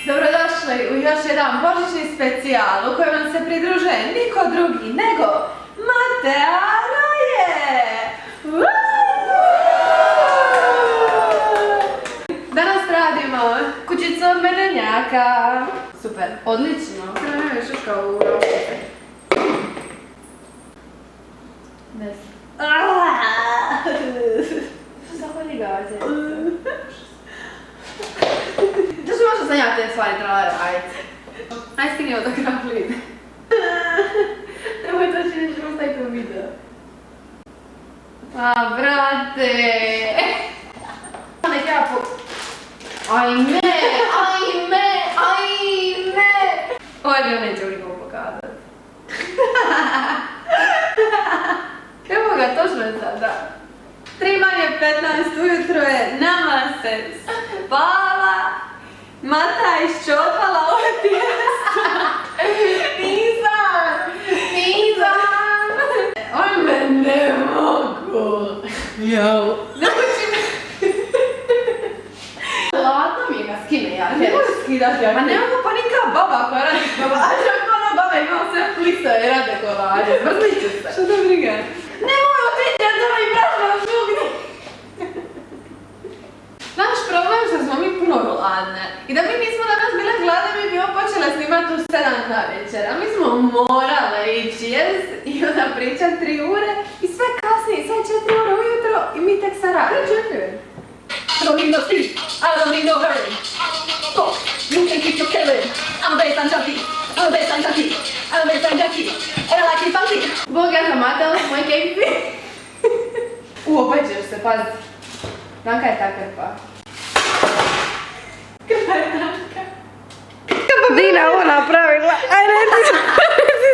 Dobrodošli u još jedan božićni specijal u kojem nam se pridružuje niko drugi nego Matea Roje! Danas radimo kućicu od medenjaka. Super, odlično. Sada nema još kao u roštice. Ne znam. Što se zaholjigavate? Zašto možda sam ja te stvari trebala raditi? Aj skini autograf lid. Nemoj to će nećemo staviti u video. A, brate! Nek ja po... Ajme! Ajme! Ajme! Ovaj bio neće u nikom pokazat. Evo ga, točno je sada. 3:15 ujutro je, nama se spava. Mata iščopala ove tijesto. Nisam! On me ne mogu. Jau. Nauči me. Ladno mi je ga skine, ja ne mogu skidati. Ma ne mogu pa nikak baba koja radi kolaže. Ona baba imao sve flistove i rade kolaže. Mrzit ću se. Što to briga? Nemoj otići, ja to mi prašla svugdje. Naš problem je što smo mi puno gladne. I da mi nismo danas bile gladne, mi bi počele snimati u 7 na večer. A mi smo morale ići jest i onda pričat 3 ure i sve kasnije, sve 4 ure ujutro i mi tek sad radimo. I don't need no sleep, I don't need no hurry. Fuck, you can keep your killing. I'm a baseline junkie, I'm a baseline junkie, I'm a baseline junkie. And I like it funky. Bog, ja sam Mateo, moj kejpi. Opet ćeš se, pazi. Nanka je ta krpa. Krpa je Nanka. Dina ovo napravila. Aj reci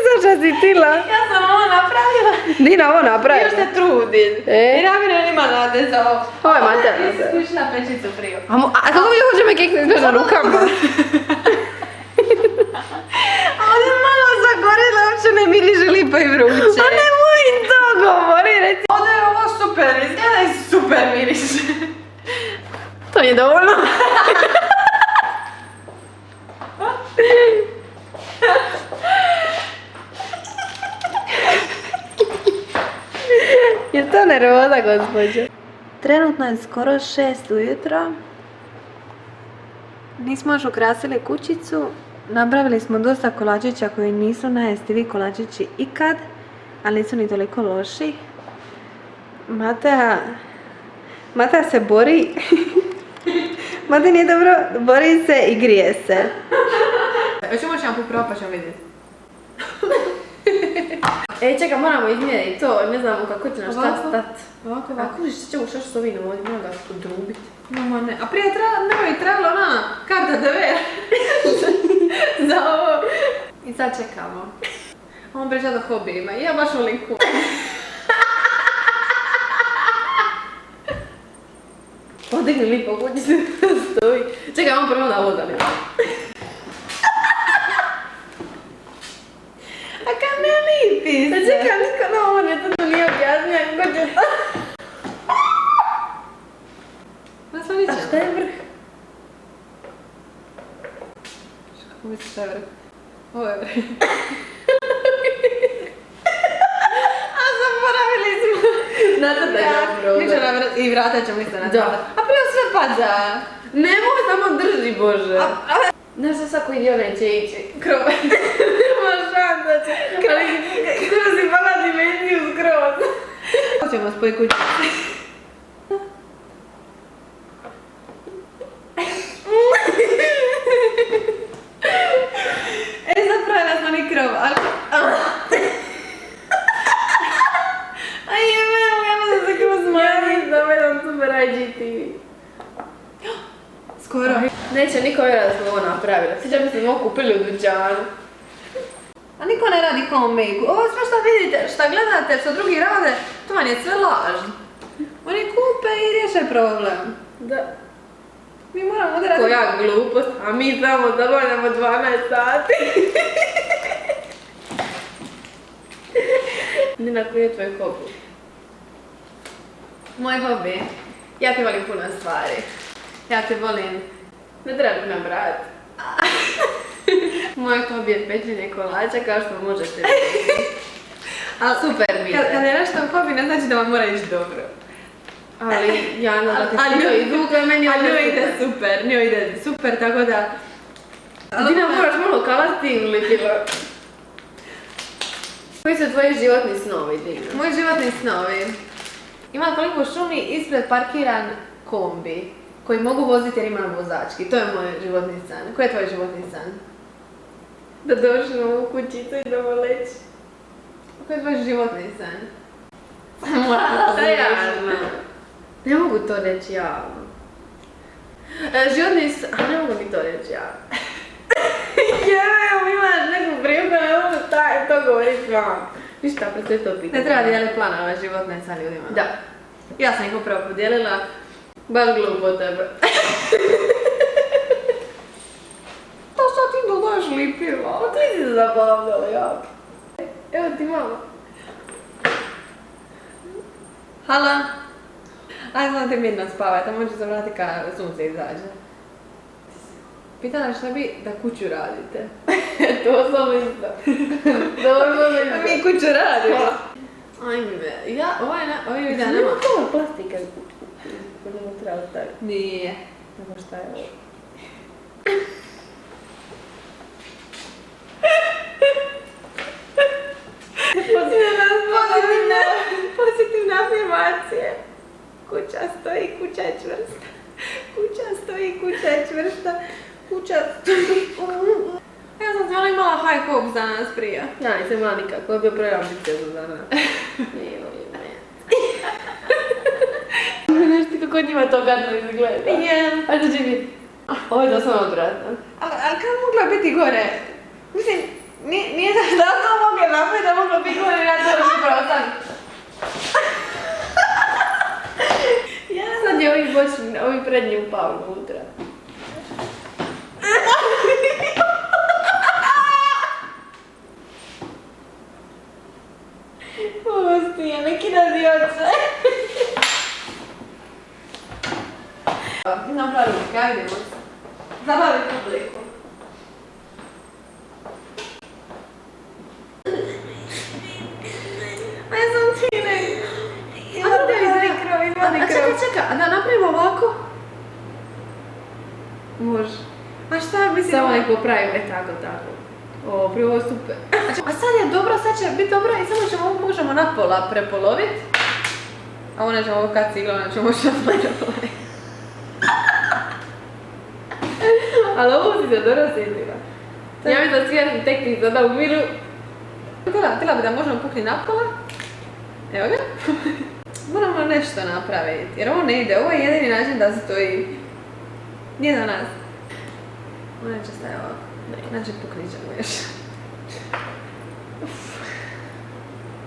zašto si tila. Ja sam ovo napravila. Dina ovo napravila. Još se trudim. I Ramiro nema nade za ovo. Ovo je Mateo. Ti si skušla pečicu priju. A kako mi hoćemo kekne na rukama? A ovdje je malo zagorila, uopće ne miriše lipo i vruće. A nemoj to govori, reci. Ovdje je ovo super, izgleda i super miriše. To je dovoljno. Je to nervoza, gospođo? Trenutno je skoro 6 ujutro. Nismo još ukrasili kućicu. Napravili smo dosta kolačića koji nisu najjestivi kolačići ikad, ali nisu ni toliko loši. Matea se bori. Mate nije dobro, bori se i grije se. Hoćemo još jedan popravo pa ćemo vidjeti. Čekaj, moramo izmjeriti to, ne znamo kako će nas šta stat. Ovako. A kužiš, što ćemo što vidim ovdje, moram ga podrubiti. No, ne. A prije nemoj trebala ona karta DV za ovo. I sad čekamo. On priča do hobijima i ja baš volim kuć. Podigni lipo kući se stoji. Čekaj, on prvo da ovo zalijeva. A kad ne lipi se? Čekaj, niko na ovo ne to nije objasnija, kako će to? Naslovit ćemo. A šta je vrh? Kako misliš šta je vrh? Ovo je vrh. A zaboravili smo. Nacrtaj dobro. Mi ćemo i vrata ćemo isto nacrtati. A prije sve pada. Nemoj, samo drži, Bože. Znaš da svako dio neće ići. Krov. Nema šansa će. Skoro si pala dimenziju skroz. Hoćemo spoj kuću. Zapravila smo ni krov, ali... Aj jebeno, ja sam se kroz smanjiti. Zavedam super IGTV. Skoro. Neće niko vjerati da smo ovo napravili. Sjeća bi smo ovo kupili u dućanu. A niko ne radi homemade. Ovo sve što vidite, što gledate, što drugi rade, to vam je sve laž. Oni kupe i riješe problem. Da. Mi moramo da radimo... Koja glupost, a mi samo zabavljamo 12 sati. Nina, koji je tvoj hobi? Moj hobi? Ja te volim puno stvari. Ja te volim... Ne treba nabrati. Moje hobi je petljenje kolača, kao što možete vidjeti. Ali Super mi ide. kad je nešto hobi, ne znači da vam mora ići dobro. Ali Jana, da ti svi to izvukle, meni ali njoj ide ide super. super, njoj ide super, tako da... Ti nam moraš malo kalasti ili bilo. Koji su tvoji životni snovi, Dina? Moji životni snovi. Imam koliko u šumi ispred parkiran kombi koji mogu voziti jer imam vozački. To je moj životni san. Koji je tvoj životni san? Da dođemo u kućicu i da leći. Koji je tvoj životni san? Da ja znam. Ne mogu to reći javno. Životni san... A ne mogu mi to reći javno. Jeo, imaš neku priliku, ne mogu to govoriti vam. Ništa, pre to pitanje. Ne treba dijeliti planove životne sa ljudima. Da. Ja sam ih upravo podijelila. Baš glupo tebe. To što ti dodaješ lipila? Pa ti si se zabavljala jako. Evo ti mama. Hala? Ajde, znam te mirno spavati, a možeš se vratiti kad sunce izađe. Pitala šta bi da kuću radite? To sam isto. Dobro sam isto. Mi kuću radimo. Ajme, Ovaj video nema nema. to plastika koju ne treba staviti. Nije. Nego šta je ovo? Pozitivne afirmacije. Kuća stoji, kuća je čvrsta. Kuća stoji, kuća je čvrsta. Kuća stoji. Ja sam stvarno imala high hopes danas prije. Ja nisam imala nikako, je bio preambiciozno za nas. Znaš ti kako njima to gadno izgleda? Je. Ajde će biti. Ovo je doslovno odvratno. Ali kad mogla biti gore? Mislim, nije da sam mogla napraviti da mogla biti gore, ja to upravo sam. Sad je ovi prednji upao unutra. Pusti, ja neki razioče. Napravi ruke, ajde se. Zabavi publiku. A ja sam tine. Vadi krov. Čekaj, a da napravimo ovako? Može. A šta mislim? Samo nek popravim, tako. O, prije ovo je super. A sad je dobro, sad će biti dobro i samo ćemo ovo možemo na pola prepolovit. A onda ćemo ovo kad cigla, onda ćemo možda prepolovit. Ali ovo si se dobro sjetila. Ja mislim da svi arhitekti sada umiru. Htjela bi da možemo pukli na pola. Evo ga. Moramo nešto napraviti, jer ovo ne ide, ovo je jedini način da stoji. Nije za nas. Ona će staje ovako. Znači puknit ćemo još.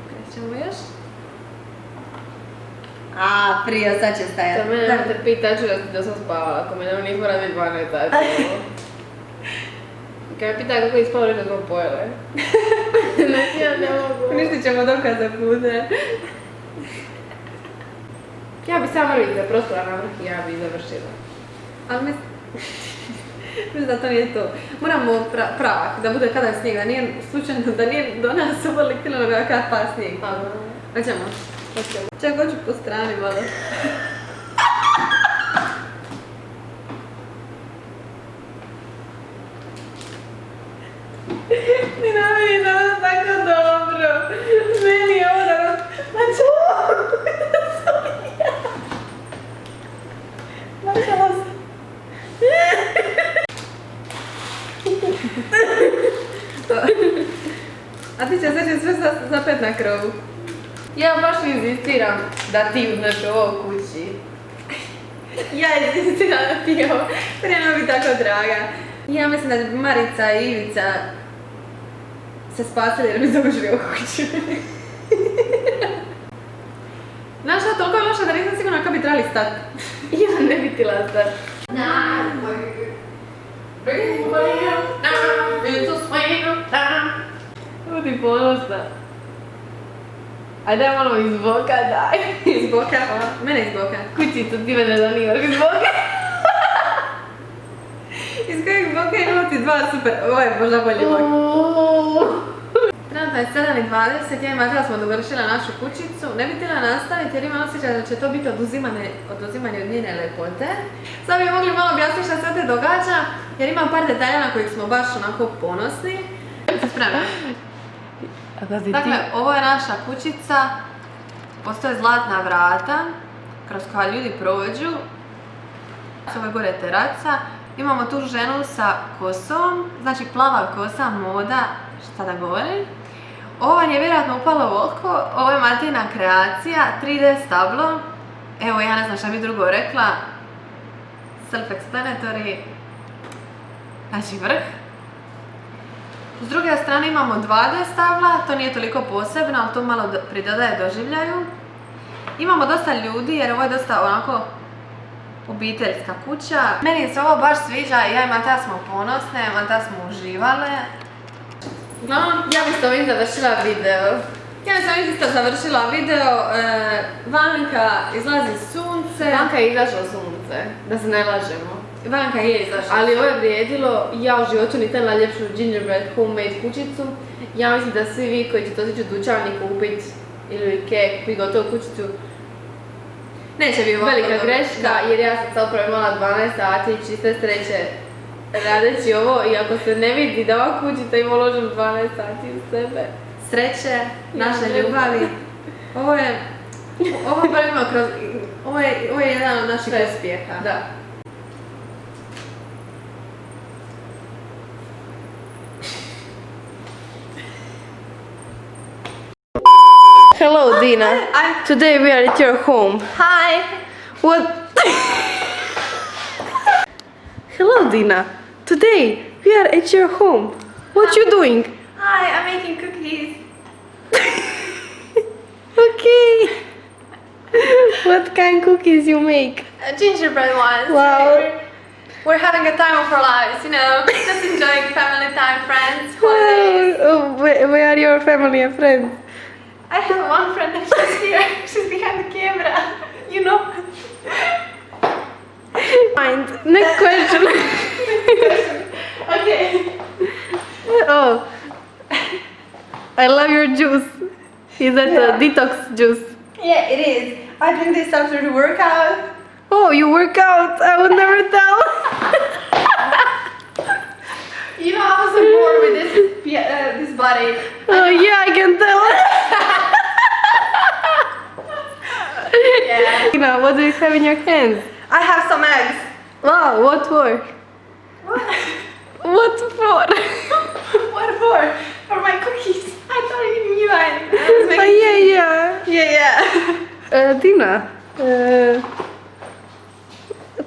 Krećemo još. A, prije, sad će stajati. Za mene te pita, ću da sam spavala, ako me nis mora biti 12 sati. Kad me pita kako je spala, reći da smo pojele. Znači ja ne mogu. Uništit ćemo dokaze pude. Ja bi sama vidjela prostora na vrh i ja bi završila. Ali mislim da to nije to. Moramo pravak, da bude kada je snijeg, da nije slučajno, da nije do nas uvalikilo nego kada pa snijeg. Hoćemo? Hoćemo. Čak hoću po strani malo. Ni na meni danas tako dobro. Meni je ovo danas... Ma čo? Načela sam. A ti će sad sve zapet na krovu. Ja baš inzistiram da ti uzmeš ovo kući. Ja inzistiram da ti ovo. Prema bi tako draga. Ja mislim da bi Marica i Ivica se spasili jer bi zagužili ovu kuću. Znaš šta, toliko je loša da nisam sigurna kako bi trebali stati. Ja ne bi tila stati. Budi ponosna. Ajde daj malo iz boka, daj. Iz boka? Mene iz boka. Kućicu, ti mene zanimaš iz boka. Iz kojeg boka imamo ti dva super, ovo je možda bolji moj. Trenutno je 7:20, ja i Matija smo dovršila našu kućicu. Ne bi htjela nastaviti jer imam osjećaj da će to biti oduzimanje od njene lepote. Sad bi mogli malo objasniti šta se ovdje događa, jer imam par detalja na kojih smo baš onako ponosni. Jesi spremna? Dakle, ovo je naša kućica. Postoje zlatna vrata kroz koja ljudi prođu. Ovo je gore teraca. Imamo tu ženu sa kosom, znači plava kosa, moda, šta da govorim. Ovo vam je vjerojatno upalo u oko, ovo je Matijina kreacija, 3D stablo. Evo, ja ne znam šta bi drugo rekla. Self-explanatory. Znači vrh. S druge strane imamo 2D stabla, to nije toliko posebno, ali to malo pridodaje doživljaju. Imamo dosta ljudi jer ovo je dosta onako obiteljska kuća. Meni se ovo baš sviđa, ja i Matija smo ponosne, Matija smo uživale. Uglavnom, ja bih s ovim završila video. Ja sam isto završila video, vanka izlazi sunce. Vanka je izašlo sunce, da se ne lažemo. Vanka je izašla. Ali ovo je vrijedilo, ja u životu nisam najljepšu gingerbread homemade kućicu. Ja mislim da svi vi koji ćete otići u dućan i kupit ili kek, kupit gotovu kućicu, neće biti velika greška, jer ja sam sad upravo imala 12 sati i čiste sreće radeći ovo i ako se ne vidi da ova kućica ima uložen 12 sati u sebe. Sreće, naše ljubavi. Ovo je jedan od naših uspjeha. Da. Hello, Dina. Today we are at your home. Hi! What? Hello, Dina. Today we are at your home. What you doing? Hi, I'm making cookies. Okay. What kind cookies you make? Gingerbread ones. Wow. We're having a time of our lives, you know, just enjoying family time, friends, holidays. Oh, where are your family and friends? I have one friend and she's here. She's behind the camera. You know. Mind. Next question. Okay. Oh. I love your juice. Is that a detox juice? Yeah, it is. I drink this after the workout. Oh, you work out. I would never tell. You know, I was so bored with this body. Oh, yeah, I can tell. Yeah. You know, what do you have in your hands? I have some eggs. Wow, what for? What? What for? What for? For my cookies. I thought you knew I was making. Oh, yeah. Yeah. Dina,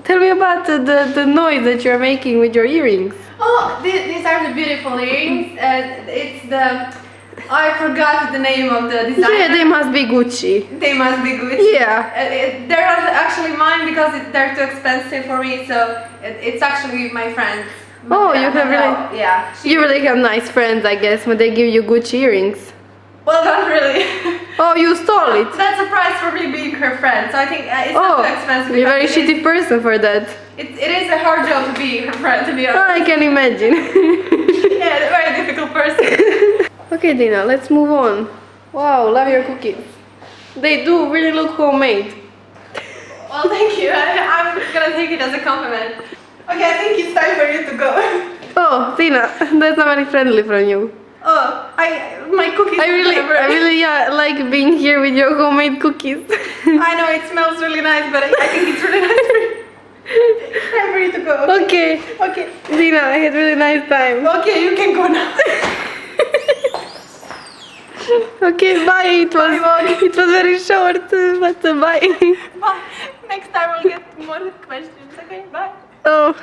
tell me about the noise that you're making with your earrings. Oh, these are the beautiful earrings. It's the. I forgot the name of the designer. Yeah, they must be Gucci. They must be Gucci. Yeah. They're not actually mine because they're too expensive for me. So it's actually my friend's. Oh, you have really. Yeah. You really have nice friends, I guess, when they give you Gucci earrings. Well, not really. Oh, you stole it. That's a price for me being her friend. So I think it's not too expensive. You're a very because it shitty person for that. it is a hard job to be her friend, to be honest. I can imagine. Yeah, a very difficult person. Okay, Dina, let's move on. Wow, love your cookies. They do really look homemade. Well, thank you. I'm gonna take it as a compliment. Okay, I think it's time for you to go. Oh, Dina, that's not very friendly from you. Oh, my cookies. I really like being here with your homemade cookies. I know it smells really nice, but I think it's really nice for you. Time for you to go. Okay. Okay. Dina, I had a really nice time. Okay, you can go now. Okay, bye. It was very short, but bye. Bye. Next time we'll get more questions. Okay, bye. Oh.